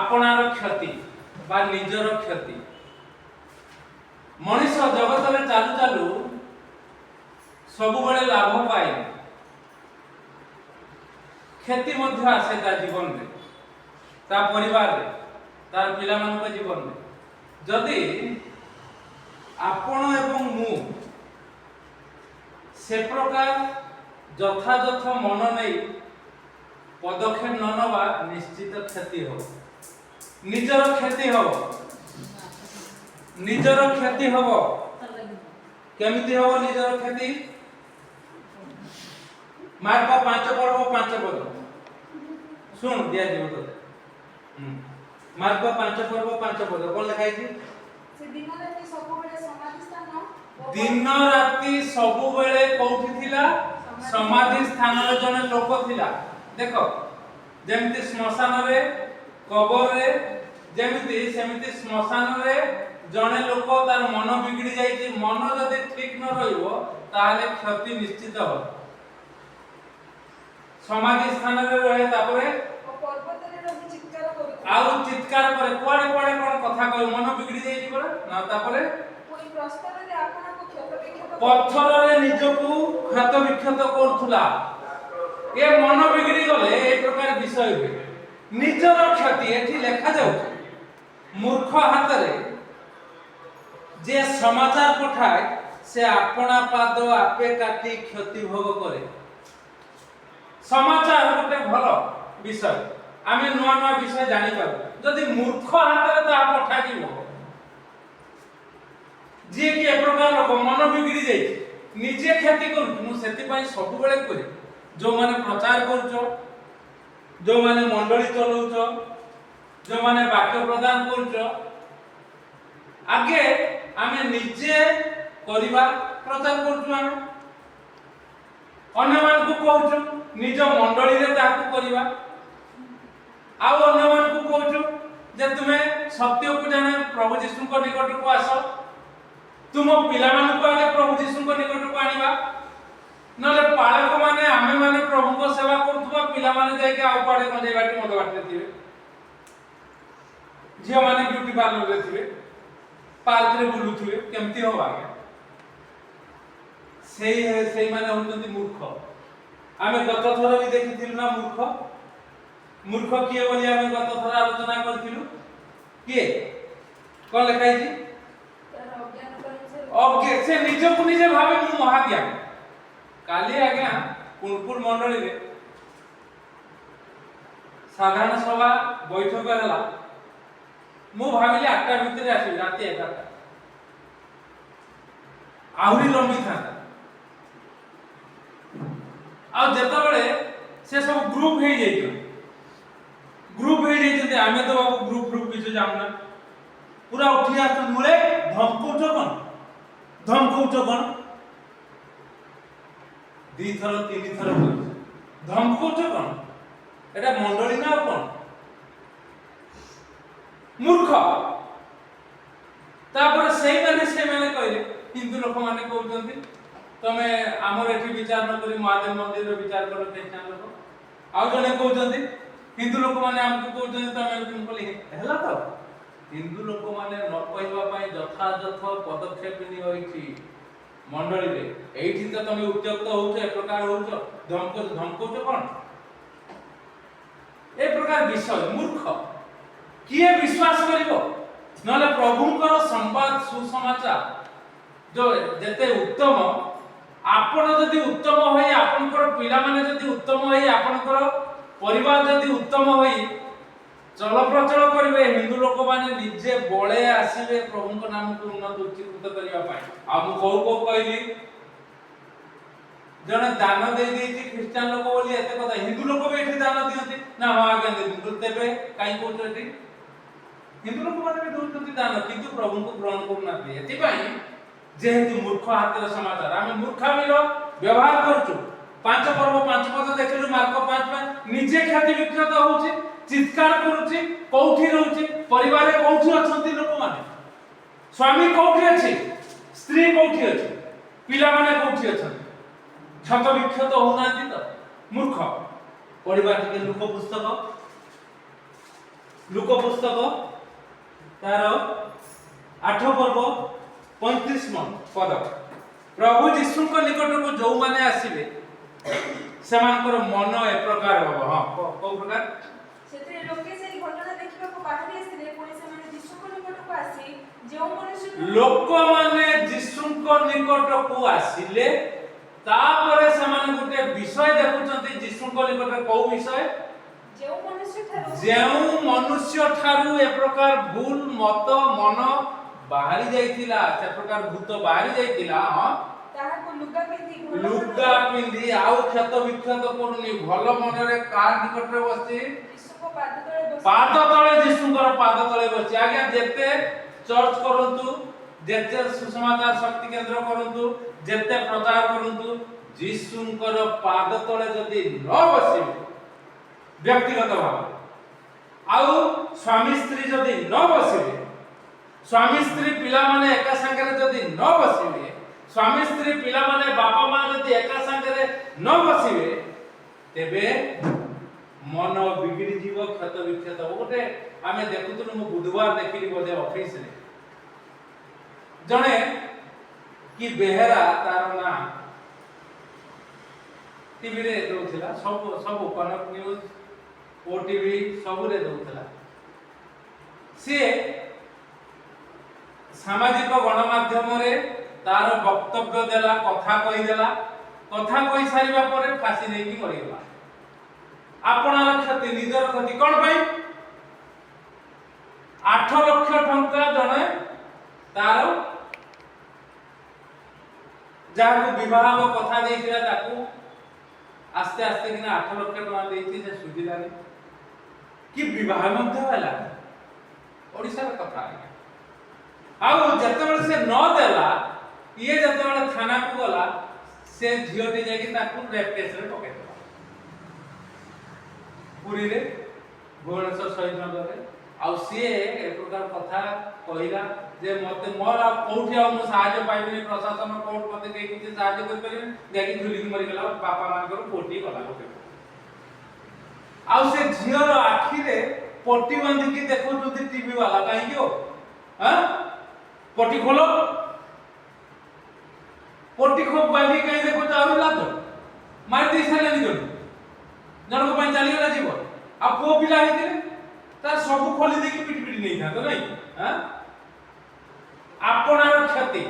आपणार क्षति बा निजर क्षति मनीष जगत में चालू चालू सब बड़े लाभ पाए क्षति मध्य आसे ता जीवन में ता परिवार में तार पिला मान जीवन में जदि आपण एवं मु से प्रकार यथायथ मन नहीं पदक्षेप न नवा निश्चित क्षति हो निजर क्षति हो निजर क्षति हो केमिति हो निजर क्षति मार्क 5 पढ़ो 5 पद सुन दिया जीव तो मार्क 5 पढ़ो 5 पद कोन लिखाई छी से दिन राति सब बेले समाधि स्थान दिन राति सब बेले कोठी थिला समाधि स्थान रे जने लोक थिला देखो जेमिति श्मशान रे कबर रे जेमिति सेमिति श्मशान रे जने लोक तार मन बिगड़ी जाई कि मन जदि ठीक न रहिबो ताले क्षति निश्चित हो समाधि स्थान रे रहे तापरे पर्वत रे रही चित्कार करू आउ चित्कार करे कोडे कोडे कोन कथा कह मन बिगड़ी जाई कि बड़ा ना तापरे कोई प्रस्तर रे आपना को क्षत विक्षत पत्थर रे निजकू क्षत विक्षत करथुला ए मन बिगड़ी गले ए प्रकार विषय हुए निजर क्षति एठी लेखा जाउ मूर्ख हाथ रे जे समाचार पठाए से अपना पाद आपे काटी क्षति भोग करे समाचार गोटे भल विषय आमे नुआ नुआ विषय जानि पाबो जदि मूर्ख हाथ रे तो आप पठा दिबो जे कि ए प्रकार लोक मन बिगड़ी जाई निजे क्षति करू मु सेति पई सब बेले करे जो माने प्रचार करूचो जो माने मंडली चलाउचो जो माने वाक्य प्रदान करूचो आगे आमे निजे करिबा प्रचार करूचो आमे अन्य मान को कहूचो निज मंडली रे ताकू करिबा आ अन्य मान को कहूचो जे तुमे सत्य को जाने प्रभु यीशु को निकट को आसो तुम पिला मान को आगे प्रभु यीशु को निकट को आनिबा नले पालक माने आमे माने प्रभु को सेवा करथुवा पिला माने जाय के आउ पाडे कोन बाटी मद बाटते थिबे जे माने ब्यूटी पार्लर रे थिबे पार्क रे बुलुथिबे केमती हो आगे सेई माने होतंती मूर्ख आमे गत थोर भी देखिथिलु ना मूर्ख किए बोली आमे गत थोर आलोचना करथिलु किए कोन लिखाई छी अज्ञान से निज को निजे भावे मु महाज्ञान काली आज्ञा कुलपुर मंडली रे साधारण सभा बैठक हला मु भाबिली 8टा भितर आसी राती 11टा आहुरी लंबी था आ जेता बेले से सब ग्रुप हे जाइते आमे तो बाबू ग्रुप किछ जानना पूरा उठी आस मुळे धमकौच कोन दी थर तीन थर धमकौच कोन एटा मंडली ना कोन मूर्ख तापर से माने कहले हिंदू लोक माने कहउछंती तमे हमर एठी विचार न करी महादेव मंदिर रे विचार करो क्रिश्चियन लोक आ जने कहउछंती हिंदू लोक माने हमकु कहउछंती तमे तुम कहली हैला तो हिंदू लोक माने न कहबा पई यथायथ पदक्षेप नि होईछि मंडली रे एठी तो तमे उद्यक्त होउछ ए प्रकार होउछ धमकौच कोन ए प्रकार विषय मूर्ख किए विश्वास करिवो नले प्रभुंकर संवाद सुसमाचार जो जेते उत्तम आपण जदि उत्तम होई आपनकर पिला माने जदि उत्तम होई आपनकर परिवार जदि उत्तम होई चल प्रचल करिवे हिंदू लोक माने निजे बळे आसीबे प्रभुंक नाम को उन्नत उच्चीकृत करिवा पाई आ मु को कहली जने दान दे देती ख्रिस्टियन लोक बोली एते कथा हिंदू लोक भी एठी दान दियंती ना हा आगे दे देबे काई कोचती हिंदू लोक माने भी दोचती दान किंतु प्रभु को ग्रहण करना दे एति पई जेहेतु मूर्ख हातर समाचार आमे मूर्खामिलो व्यवहार करछु 5 पर्व 5 पद देखलु मार्क 5 में निजे ख्याति विकृत होउची चित्कार करूची कोठी रहउची परिवार रे कोठी अछंती लोक माने स्वामी कोठी अछि स्त्री कोठी अछि पिला माने कोठी अछंती क्षत विक्षत होनांती तो मूर्ख पढिबा टिके लोक पुस्तक लुक पुस्तक तार 8 पर्व 35 पद प्रभु जीशु निकट को जो माने आसीबे सेमानकर मन ए प्रकार हो हां को प्रकार सेते लोके सेही घटना देखिबा को बाहरी आसीले पुणी से माने यीशु को निकट को आसी जो मनुष्य लोक माने जीशु निकट को आसीले तापरे समान गुटे विषय देखुचंती जीशु निकट को विषय जेउ मनुष्य ठारू ए प्रकार भूल मत मन बाहरी जाइतिला से प्रकार भूत बाहरी जाइतिला हां ताहाको लुगा पिंदी आउ क्षत विक्षत करूनी भल मनरे कार निकट रे बसि यीशु को पाद तळे यीशुଙ୍କର पाद तळे बसि आज्ञा जेते चर्च करंतु जेते सुसमाचार शक्ति केंद्र करंतु जेते प्रचार करंतु यीशुଙ୍କର पाद तळे जदी न बसिबे व्यक्तिगत भाव आउ स्वामी स्त्री जदी न बसिबे स्वामी स्त्री पिला माने एका संगे जदी न बसिबे स्वामी स्त्री पिला माने बापा मां जदी एका संगे न बसिबे तेबे मन बिगड़ी जीव क्षत विक्षत गोटे आमे देखुतु मु बुधवार देखिली बोधे ऑफिस रे जणे कि बेहेरा तार ना टीवी रे दउथिला सब कनक न्यूज ओटीवी सब रे दउथिला से सामाजिक गणमाध्यम रे तार वक्तव्य देला कथा कहि सारिबा परे फांसी नै कि मरि गला आपणार क्षति निजर क्षति कोन पई 8 लाख टंका जणे तार जाको विवाह कथा देइथिला ताकू आस्ते आस्ते किना 8 लाख टंका देइथि से सुविधानी कि विवाह मध्य होला ओडिसा रे कथा आउ जतबेले से न देला ये जतबेले थाना को गला से झियोटी जाकी ताकू रेप केस रे पके देला पुरी रे भुवनेश्वर शहीद नगर रे आउ से ए प्रकार कथा कहिला जे मते मोर कोठी आ मु सहायता पाइबेनी प्रशासन कोर्ट मते के किछ सहायता कर परिबे जाकी झुली मरि गेला बापा मानकर कोठी गला गोटे आउ से झियर आखी रे पट्टी बांधी की देखो जदी टीवी वाला काहे कियो हां पट्टी खोलो पट्टी खूब बांधी कहीं देखो चाउर लातो मार दे साले नि जन को पई चली गला जीव आ पो पिला हिते तार सब खोली देकी पिट पिट नहीं था तो नहीं हां आपनार क्षति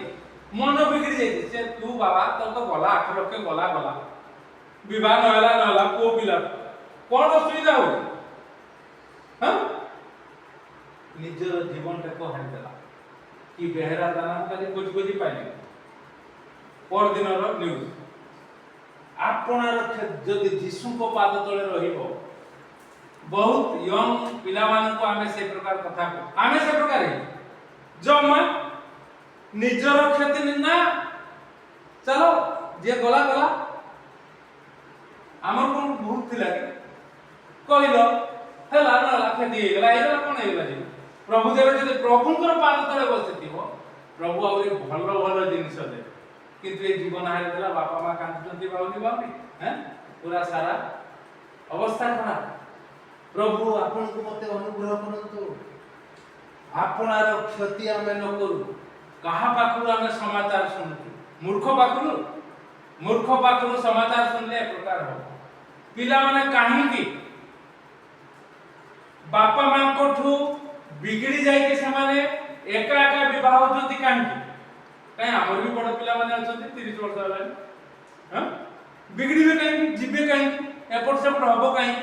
मन बिगड़ी जाई से तू बाबा तो गला 8 लाख गला विवाह न होला पो पिला कोन असुविधा हो हां निजर जीवन को हानि देला कि बेहरा दाना खाली कुछ पाइले पर दिन रो न्यूज आपनार जदि जीशु को पाद तळे रहिबो बहुत यंग पिला मान को आमे से प्रकार कथा को आमे से प्रकार जमा निजर क्षति ना चलो जे गला हमर कोन भूत थिला कि कहिलो हेला ना क्षति गेला एला कोन हेला जी प्रभु देव जदि प्रभुଙ୍କର पाद तळे बसिथिबो प्रभु आउरी भल जिनिस दे किंतु ए जीवन हारि देला बापा मां कांदुचंती बाउनी हैं पूरा सारा अवस्था खराब प्रभु आपन को मते अनुग्रह करंतु आपनार क्षति आमे न करू कहा पाखरु आमे समाचार सुनतु मूर्ख पाखरु समाचार सुनले प्रकार हो पिला माने काहे की बापा मां कोठू बिगड़ी जाय के समाने एका विवाह होती काहे कहीं हमर भी बड़ पिला माने अछंती 30 वर्ष हलानी हां बिगड़ीबे काहे जिबे काहे एपट सेपट हबो काहे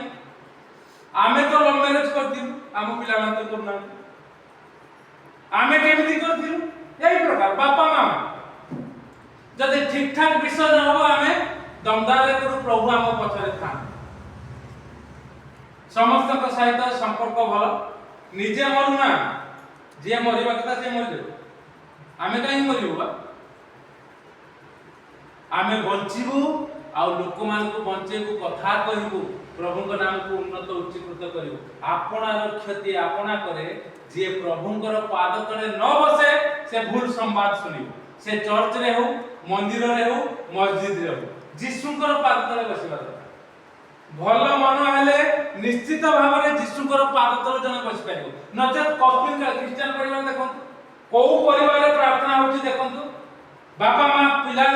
आमे तो लव मैरिज करथिलु आम पिला मान तो करना आमे केमिति करथिलु एई प्रकार बापा मां जदि ठीक ठाक विषय न हो आमे दमदार करू प्रभु आम पछरे था समस्त को सहित संपर्क भल निजे मरुना जे मरिबा कथा से मरि आमे काहे मरिबो आमे बंचिबु आ लोक मान को बंचेबु कथा कहिबु प्रभु को नाम को उन्नत उच्चीकृत करिबु आपनार क्षति आपना करे जे प्रभुଙ୍କର पाद तळे न बसे से भूल संवाद सुनिबु से चर्च रे हो मंदिर रे हो मस्जिद रे हो जीशुଙ୍କର पाद तळे बसिबा भल मन हेले निश्चित भाव में जीशुଙ୍କର पाद तळे जने बसि पारिबो नचेत कॉस्मिक क्रिश्चियन परिवार देखंतु को परिवार प्रार्थना होची देखंतु बापा मां पिला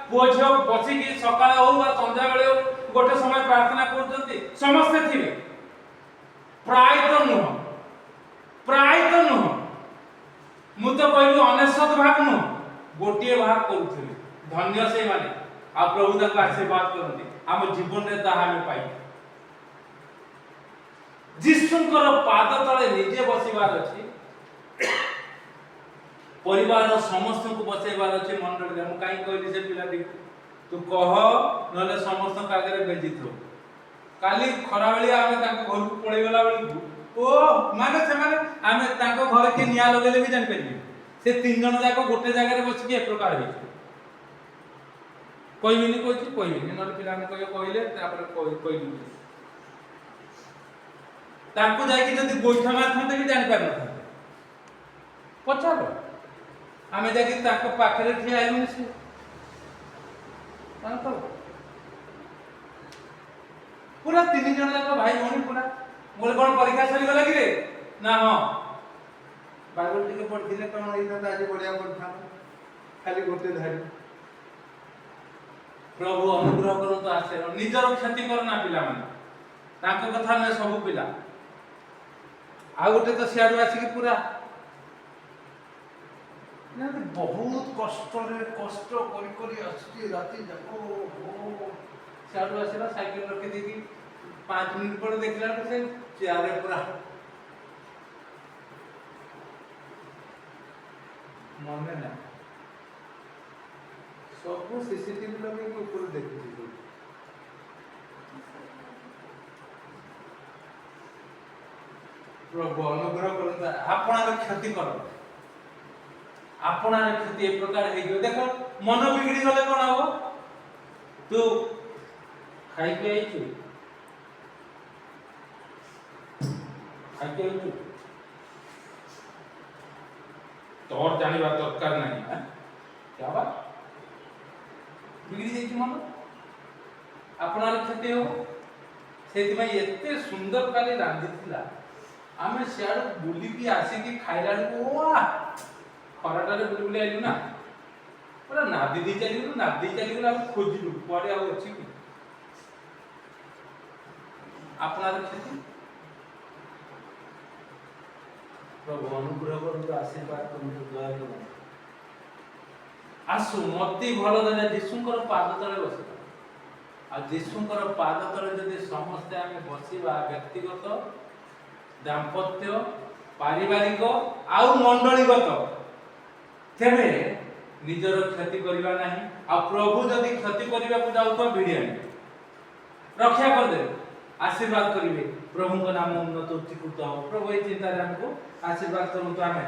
पुओ झियो बसी की सकाळ हो बा संध्या बेले गोटे समय प्रार्थना करजंती समस्त थिबे प्राय तो नुह मु तो कहलु अनेशत भाग नु गोटे भाग करूथिबे धन्य से माने आ प्रभु तक आशीर्वाद करंती हम जीवन रे ताहा में पाई जिसुंकर पाद तले निजे बसिबार अछि परिवार समस्त को बसेबार अछि मंडल रे हम काई कहली से पिला दी तू कह नले समस्त कागरे बेजित हो काली खराबेली आमे ताको घर को पळै गेला बेली ओ माने से माने आमे ताको घर के निया लगेले भी जान परिबे से तीन जन जाको गोटे जगह रे बस के एक प्रकार हे कहबिनी नले पिला ने कहले तापर कहलु ताको जाई कि जदी गोइठा मारथांते भी जान पार नथांते पचारो आमे जाके ताको पाखरे ठिया आइलु से ताको पूरा तीन जन जाको भाई भौणी पूरा बोले कोन परीक्षा सरी गला कि रे ना हां बाइबल टिके पढिले कोन एइना आज बढ़िया पढथा खाली गोटे धारी प्रभु अनुग्रह करतो आसे निजर क्षति करना पिला माने ताको कथा ने सब पिला आ गोटे तो सियाडू आसी कि पूरा ना बहुत कष्ट करी आसी राती जाको हो सियाडू आसीला साइकिल रखी देकी 5 मिनिट पर देखला तो से चेयारे पूरा मने ना सब सीसीटीवी लगे के ऊपर देखि प्रभु अनुग्रह करता आपणार क्षति कर आपणार क्षति एक प्रकार हे गयो देखो मन बिगड़ी गले कोन हो तू खाई के आइछु तोर जानिबा दरकार नहीं है क्या बात बिगड़ी जाई मन आपणार क्षति हो सेति में एते सुंदर काली रांधी थिला आमे सियाड़ बुली की आसी की खाइला को वाह खराटा रे बुली बुली आइलु ना पूरा नादी चली हम खोजिलु पड़े आ अछि की आपणार क्षति प्रभु अनुग्रह करु आशीर्वाद करु दया करु आसु मती भलो देले जीसुंकर पाद तले बसिबा आ जीसुंकर पाद तले जदि समस्त आमे बसिबा व्यक्तिगत दाम्पत्य पारिवारिक आउ मंडलीगत तेबे निजर क्षति करिबा नाही आ प्रभु जदि क्षति करिबा को जाउ तो भिडियानी रक्षा कर दे आशीर्वाद करिवे प्रभु को नाम उन्नत उच्चीकृत हो प्रभु ए चिंता रे हमको आशीर्वाद करु तो आमे